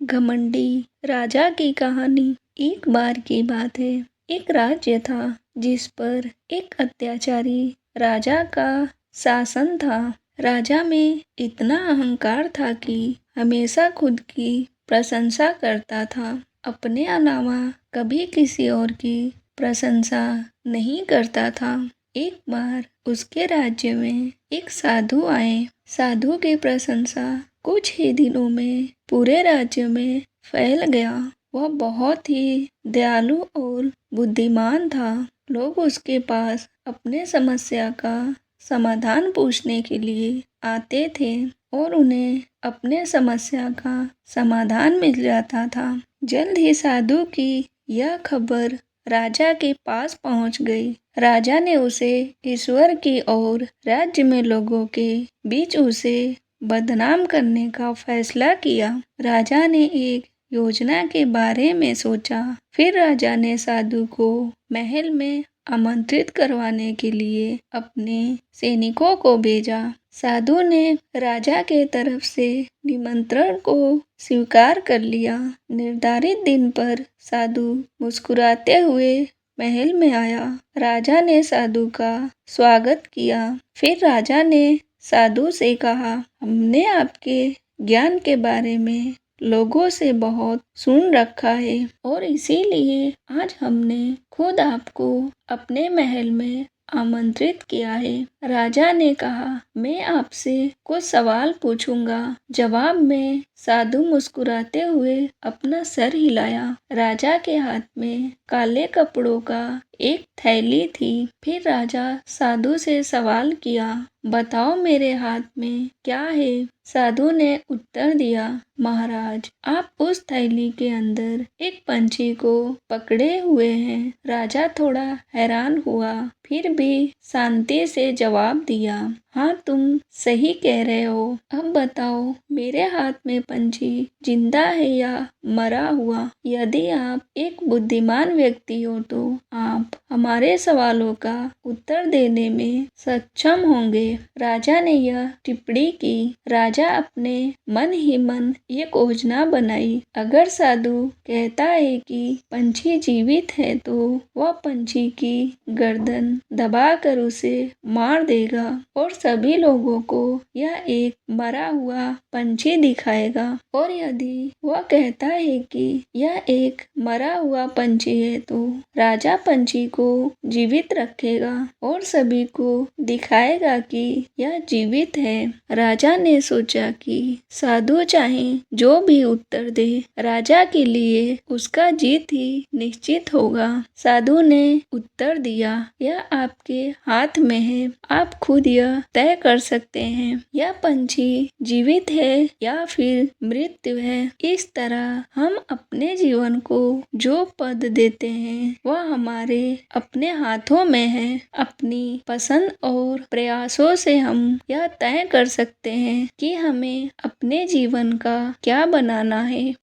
घमंडी राजा की कहानी। एक बार की बात है, एक राज्य था जिस पर एक अत्याचारी राजा का शासन था। राजा में इतना अहंकार था कि हमेशा खुद की प्रशंसा करता था, अपने अलावा कभी किसी और की प्रशंसा नहीं करता था। एक बार उसके राज्य में एक साधु आए। साधु की प्रशंसा कुछ ही दिनों में पूरे राज्य में फैल गया। वह बहुत ही दयालु और बुद्धिमान था। लोग उसके पास अपने समस्या का समाधान पूछने के लिए आते थे और उन्हें अपने समस्या का समाधान मिल जाता था। जल्द ही साधु की यह खबर राजा के पास पहुंच गई। राजा ने उसे ईश्वर की और राज्य में लोगों के बीच उसे बदनाम करने का फैसला किया। राजा ने एक योजना के बारे में सोचा। फिर राजा ने साधु को महल में आमंत्रित करवाने के लिए अपने सैनिकों को भेजा। साधु ने राजा के तरफ से निमंत्रण को स्वीकार कर लिया। निर्धारित दिन पर साधु मुस्कुराते हुए महल में आया। राजा ने साधु का स्वागत किया। फिर राजा ने साधु से कहा, हमने आपके ज्ञान के बारे में लोगों से बहुत सुन रखा है और इसीलिए आज हमने खुद आपको अपने महल में आमंत्रित किया है। राजा ने कहा, मैं आपसे कुछ सवाल पूछूंगा। जवाब में साधु मुस्कुराते हुए अपना सर हिलाया। राजा के हाथ में काले कपड़ों का एक थैली थी। फिर राजा साधु से सवाल किया, बताओ मेरे हाथ में क्या है? साधु ने उत्तर दिया, महाराज आप उस थैली के अंदर एक पंछी को पकड़े हुए हैं। राजा थोड़ा हैरान हुआ, फिर भी शांति से जवाब दिया, हाँ तुम सही कह रहे हो। अब बताओ मेरे हाथ में पंछी जिंदा है या मरा हुआ? यदि आप एक बुद्धिमान व्यक्ति हो तो आप हमारे सवालों का उत्तर देने में सक्षम होंगे। राजा ने यह टिप्पणी की। राजा अपने मन ही मन एक योजना बनाई। अगर साधु कहता है कि पंछी जीवित है तो वह पंछी की गर्दन दबाकर उसे मार देगा और सभी लोगों को यह एक मरा हुआ पंछी दिखाएगा। और यदि वह कहता है कि यह एक मरा हुआ पंछी है तो राजा पंछी को जीवित रखेगा और सभी को दिखाएगा कि यह जीवित है। राजा ने सोचा कि साधु चाहे जो भी उत्तर दे, राजा के लिए उसका जीत ही निश्चित होगा। साधु ने उत्तर दिया, यह आपके हाथ में है, आप खुद यह तय कर सकते हैं यह पंछी जीवित है या फिर मृत्यु है। इस तरह हम अपने जीवन को जो पद देते हैं वह हमारे अपने हाथों में है। अपनी पसंद और प्रयासों से हम यह तय कर सकते हैं कि हमें अपने जीवन का क्या बनाना है।